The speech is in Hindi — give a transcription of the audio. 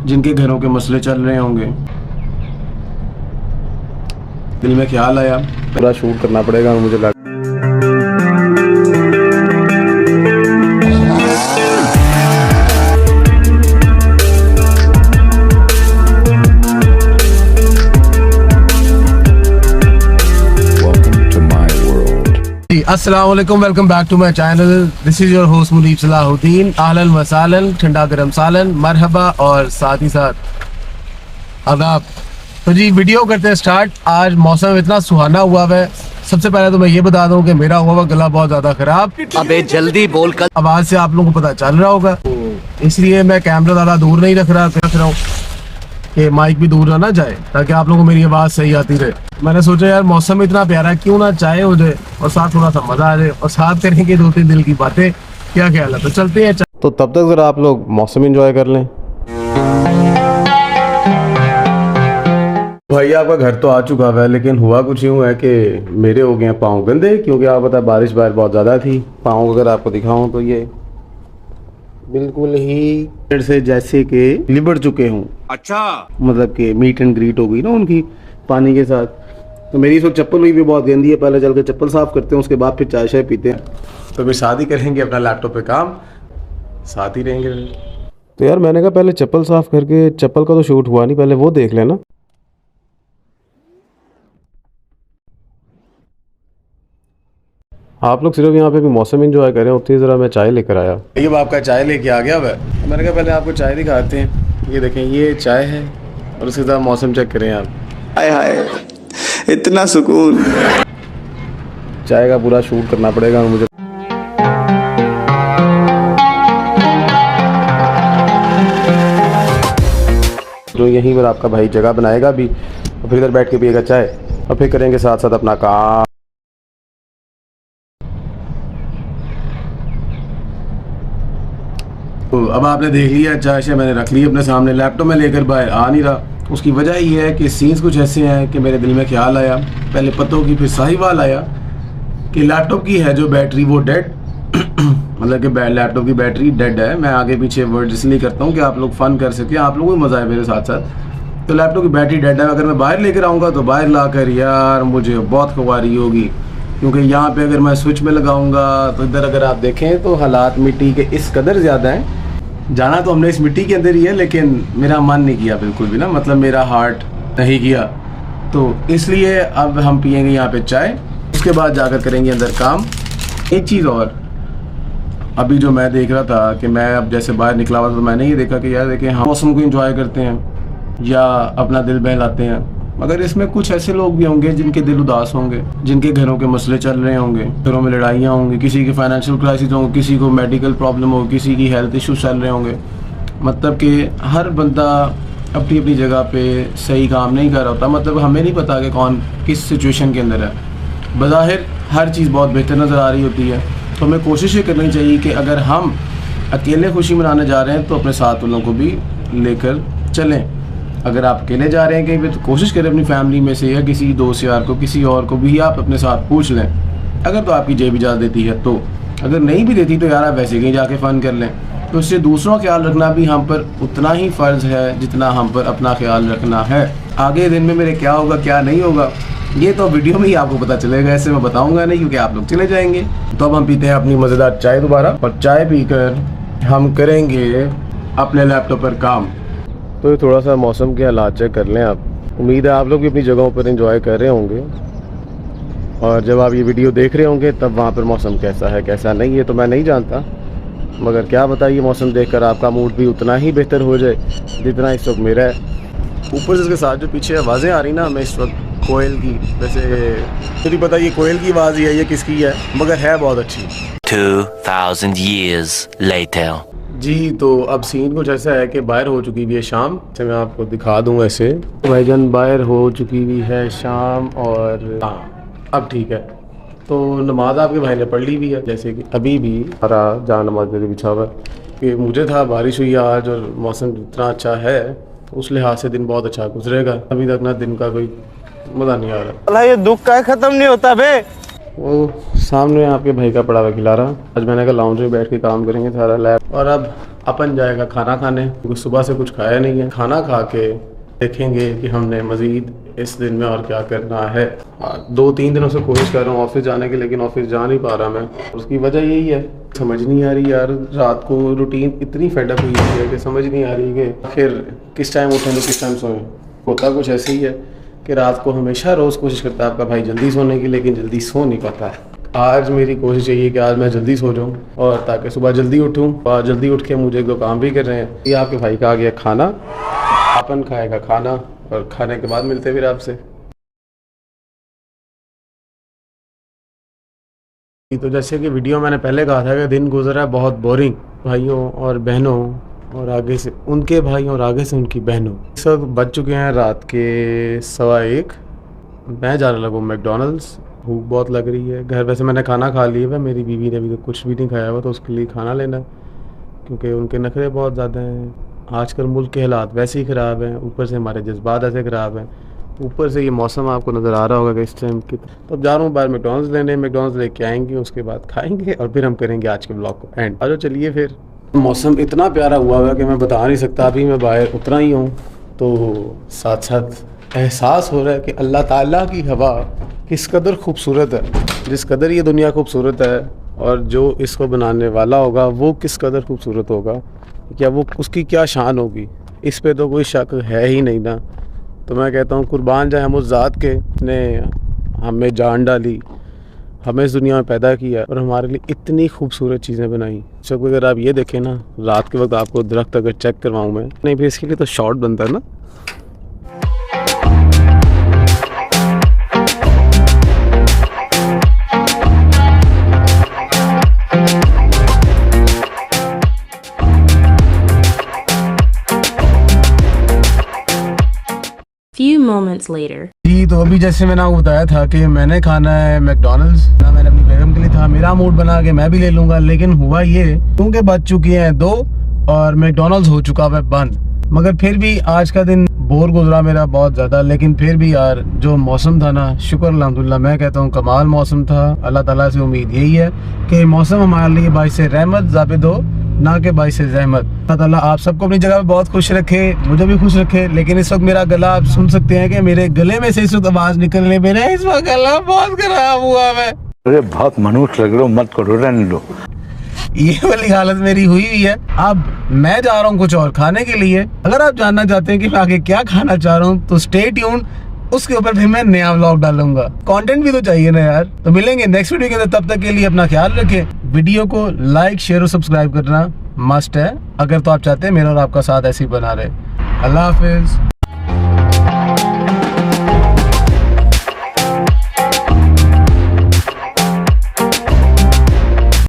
जिनके घरों के मसले चल रहे होंगे। दिल में ख्याल आया पूरा शूट करना पड़ेगा मुझे लगा। अस्सलाम वालेकुम, welcome back to my channel. This is your host Munib Salahuddin. आहलन व सालन, ठंडा गरम सालन, मरहबा और साथ ही साथ आदाब। तो जी वीडियो करते हैं स्टार्ट। आज मौसम इतना सुहाना हुआ है। सबसे पहले तो मैं ये बता दूं कि मेरा हुआ गला बहुत ज़्यादा ख़राब। अबे जल्दी बोल, कर आवाज़ से आप लोगों को पता चल रहा होगा, इसलिए मैं कैमरा ज़्यादा दूर नहीं रख रहा हूँ कि माइक भी दूर ना जाए, ताकि आप लोगों को मेरी आवाज़ सही आती रहे। मैंने सोचा यार मौसम इतना प्यारा है, क्यों ना चाय हो जाए और साथ थोड़ा सा मज़ा आ जाए और साथ करेंगे दो तीन दिल की बातें। क्या ख्याल है? तो चलते हैं। तो तब तक ज़रा आप लोग मौसम एंजॉय कर लें। भाई आपका घर तो आ चुका है, लेकिन हुआ कुछ यूँ है कि मेरे हो गए हैं पाँव गंदे, क्योंकि आप पता बारिश बाहर बहुत ज़्यादा थी। पाँव अगर आपको दिखाऊँ तो ये बिल्कुल ही पेड़ से जैसे कि लिबड़ चुके हूँ। अच्छा, मतलब कि मीट एंड ग्रीट हो गई ना उनकी पानी के साथ। तो मेरी इस वक्त चप्पल हुई भी बहुत गंदी है। पहले चल के चप्पल साफ़ करते हैं, उसके बाद फिर चाय शाय पीते हैं। तो फिर शादी करेंगे, अपना लैपटॉप पे काम साथ ही रहेंगे। तो यार मैंने कहा पहले चप्पल साफ़ करके, चप्पल का तो शूट हुआ नहीं, पहले वो देख लेना। आप लोग सिर्फ यहाँ पे भी मौसम एंजॉय करें, उतनी ज़रा मैं चाय लेकर आया। ये आपका चाय लेके आ गया वह। मैंने कहा पहले आपको चाय दिखाते हैं। ये देखें, ये चाय है और उसके साथ मौसम चेक करें आप। हाय हाय, इतना सुकून। चाय का पूरा शूट करना पड़ेगा मुझे। तो यहीं पर आपका भाई जगह बनाएगा भी, और फिर इधर बैठ के पिएगा चाय और फिर करेंगे साथ साथ अपना काम। तो अब आपने देख लिया, चाय से मैंने रख ली अपने सामने। लैपटॉप में लेकर बाहर आ नहीं रहा। उसकी वजह ये है कि सीन्स कुछ ऐसे हैं कि मेरे दिल में ख्याल आया, पहले पत्तों की फिर साहिवाल आया, कि लैपटॉप की है जो बैटरी वो डेड मतलब कि लैपटॉप की बैटरी डेड है। मैं आगे पीछे वर्ड इसलिए करता हूँ कि आप लोग फ़न कर सकें, आप लोगों को मज़ा आए मेरे साथ साथ। तो लैपटॉप की बैटरी डेड है। अगर मैं बाहर लेकर आऊँगा तो बाहर ला कर यार मुझे बहुत खुआरी होगी, क्योंकि यहाँ पे अगर मैं स्विच में लगाऊंगा तो इधर अगर आप देखें तो हालात मिट्टी के इस कदर ज़्यादा हैं। जाना तो हमने इस मिट्टी के अंदर ही है, लेकिन मेरा मन नहीं किया बिल्कुल भी ना, मतलब मेरा हार्ट नहीं किया। तो इसलिए अब हम पियेंगे यहाँ पे चाय, उसके बाद जाकर करेंगे अंदर काम। एक चीज़ और, अभी जो मैं देख रहा था कि मैं अब जैसे बाहर निकला हुआ तो मैंने ये देखा कि यार देखें हम मौसम को एंजॉय करते हैं या अपना दिल बहलाते हैं, मगर इसमें कुछ ऐसे लोग भी होंगे जिनके दिल उदास होंगे, जिनके घरों के मसले चल रहे होंगे, घरों में लड़ाइयाँ होंगी, किसी की फाइनेंशियल क्राइसिस होंगे, किसी को मेडिकल प्रॉब्लम हो, किसी की हेल्थ इश्यूज चल रहे होंगे। मतलब कि हर बंदा अपनी अपनी जगह पे सही काम नहीं कर रहा होता। मतलब हमें नहीं पता कि कौन किस सिचुएशन के अंदर है। बज़ाहिर हर चीज़ बहुत बेहतर नज़र आ रही होती है। तो हमें कोशिश ये करनी चाहिए कि अगर हम अकेले खुशी मनाने जा रहे हैं तो अपने साथ वालों को भी लेकर चलें। अगर आप अकेले जा रहे हैं कहीं पे तो कोशिश करें अपनी फैमिली में से या किसी दोस्त यार को, किसी और को भी आप अपने साथ पूछ लें, अगर तो आपकी जेब इजाज़त देती है तो। अगर नहीं भी देती तो यार आप वैसे कहीं जाके फ़न कर लें। तो इससे दूसरों का ख्याल रखना भी हम पर उतना ही फ़र्ज़ है जितना हम पर अपना ख्याल रखना है। आगे दिन में मेरे क्या होगा क्या नहीं होगा ये तो वीडियो में ही आपको पता चलेगा, ऐसे मैं बताऊँगा नहीं, क्योंकि आप लोग चले जाएंगे। तो अब हम पीते हैं अपनी मज़ेदार चाय दोबारा, और चाय पीकर हम करेंगे अपने लैपटॉप पर काम। तो थोड़ा सा मौसम के हालात चेक कर लें आप। उम्मीद है आप लोग भी अपनी जगहों पर एंजॉय कर रहे होंगे, और जब आप ये वीडियो देख रहे होंगे तब वहाँ पर मौसम कैसा है कैसा नहीं है तो मैं नहीं जानता, मगर क्या बताइए मौसम देखकर आपका मूड भी उतना ही बेहतर हो जाए जितना इस वक्त मेरा है। ऊपर से इसके साथ जो पीछे आवाज़ें आ रही ना हमें इस वक्त कोयल की, वैसे मुझे पता ये कोयल की आवाज़ ही है, ये किसकी है, मगर है बहुत अच्छी। 2000 years later। जी तो अब सीन कुछ ऐसा है कि बाहर हो चुकी हुई है शाम। मैं आपको दिखा दूं ऐसे, भाईजान बाहर हो चुकी हुई है शाम, और हाँ अब ठीक है। तो नमाज आपके भाई ने पढ़ ली भी है, जैसे कि अभी भी हरा जहाँ नमाज मेरे बिछा हुआ कि मुझे था बारिश हुई आज और मौसम इतना अच्छा है, उस लिहाज से दिन बहुत अच्छा गुजरेगा। अभी तक ना दिन का कोई मज़ा नहीं आ रहा। ये दुख का खत्म नहीं होता बे। वो सामने आपके भाई का पड़ा हुआ खिला रहा। आज मैंने कहा लाउंज में बैठ के काम करेंगे सारा लैब। और अब अपन जाएगा खाना खाने, क्योंकि सुबह से कुछ खाया नहीं है। खाना खा के देखेंगे कि हमने मज़ीद इस दिन में और क्या करना है। 2-3 दिनों से कोशिश कर रहा हूँ ऑफिस जाने की, लेकिन ऑफिस जा नहीं पा रहा मैं। उसकी वजह यही है, समझ नहीं आ रही यार, रात को रूटीन इतनी फेडअप हुई है कि समझ नहीं आ रही कि फिर किस टाइम उठें तो किस टाइम सोएं। होता कुछ ऐसे ही है कि रात को हमेशा रोज़ कोशिश करता है आपका भाई जल्दी सोने की, लेकिन जल्दी सो नहीं पाता है। आज मेरी कोशिश यही है कि आज मैं जल्दी सो जाऊँ और ताकि सुबह जल्दी उठूँ, और जल्दी उठ के मुझे 2 काम भी कर रहे हैं। ये आपके भाई का आ गया खाना, अपन खाएगा खाना और खाने के बाद मिलते फिर आपसे। तो जैसे कि वीडियो मैंने पहले कहा था कि दिन गुजरा है बहुत बोरिंग, भाइयों और बहनों और आगे से उनके भाइयों और आगे से उनकी बहनों। इस वक्त बज चुके हैं रात के 1:15। मैं जाने लगा मैकडॉनल्ड्स, भूख बहुत लग रही है। घर वैसे मैंने खाना खा लिया है, मेरी बीवी ने अभी तो कुछ भी नहीं खाया हुआ, तो उसके लिए खाना लेना है क्योंकि उनके नखरे बहुत ज़्यादा हैं। आजकल मुल्क के हालात वैसे ही ख़राब हैं, ऊपर से हमारे जज्बात ऐसे ख़राब हैं, ऊपर से ये मौसम आपको नज़र आ रहा होगा कि इस टाइम की। तो अब जा रहा हूँ बाहर मैकडॉनल्ड्स लेने, मैकडॉनल्ड्स लेके आएंगे, उसके बाद खाएंगे और फिर हम करेंगे आज के ब्लॉग को एंड। और चलिए फिर। मौसम इतना प्यारा हुआ है कि मैं बता नहीं सकता। अभी मैं बाहर उतरा ही हूँ तो साथ साथ एहसास हो रहा है कि अल्लाह ताला की हवा किस कदर खूबसूरत है। जिस कदर ये दुनिया खूबसूरत है और जो इसको बनाने वाला होगा वो किस कदर खूबसूरत होगा, क्या वो उसकी क्या शान होगी, इस पे तो कोई शक है ही नहीं ना। तो मैं कहता हूँ कुर्बान जाए हम उस ज़ात के ने हमें जान डाली, हमें इस दुनिया में पैदा किया और हमारे लिए इतनी खूबसूरत चीज़ें बनाई। सब अगर आप ये देखें ना, रात के वक्त आपको दरख्त अगर चेक करवाऊँ मैं, नहीं फिर इसके लिए तो शॉर्ट बनता है ना। Few moments later. जी तो अभी जैसे मैंने आपको बताया था कि मैंने खाना है मैकडॉनल्ड्स ना, मैंने अपनी बेगम के लिए था, मेरा मूड बना के मैं भी ले लूँगा, लेकिन हुआ ये क्योंकि बज चुकी हैं 2 और मैकडॉनल्ड्स हो चुका है बंद। मगर फिर भी आज का दिन बोर गुजरा मेरा बहुत ज़्यादा, लेकिन फिर भी यार जो मौसम था ना, शुक्र अल्हम्दुलिल्लाह, मैं कहता हूँ कमाल मौसम था। अल्लाह ताला से उम्मीद यही है कि मौसम हमारे लिए बाइस रहमत ज़ाबित हो, ना के बाइस रहमत। अल्लाह ताला आप सबको अपनी जगह पे बहुत खुश रखे, मुझे भी खुश रखे। लेकिन इस वक्त मेरा गला आप सुन सकते हैं कि मेरे गले में से इस वक्त आवाज़ निकलने, मेरा इस वक्त गला बहुत खराब हुआ है। अरे बहुत मनुष्य लग रहे हो, मत करो, रहने दो। ये वाली हालत मेरी हुई है। अब मैं जा रहा हूँ कुछ और खाने के लिए। अगर आप जानना चाहते हैं कि मैं आगे क्या खाना चाह रहा हूँ तो स्टे ट्यून्ड, उसके ऊपर फिर मैं नया व्लॉग डालूंगा। कंटेंट भी तो चाहिए ना यार। तो मिलेंगे नेक्स्ट वीडियो के अंदर, तब तक के लिए अपना ख्याल रखें। वीडियो को लाइक शेयर और सब्सक्राइब करना मस्ट है, अगर तो आप चाहते हैं मेरा और आपका साथ ऐसे ही बना रहे। अल्लाह हाफिज।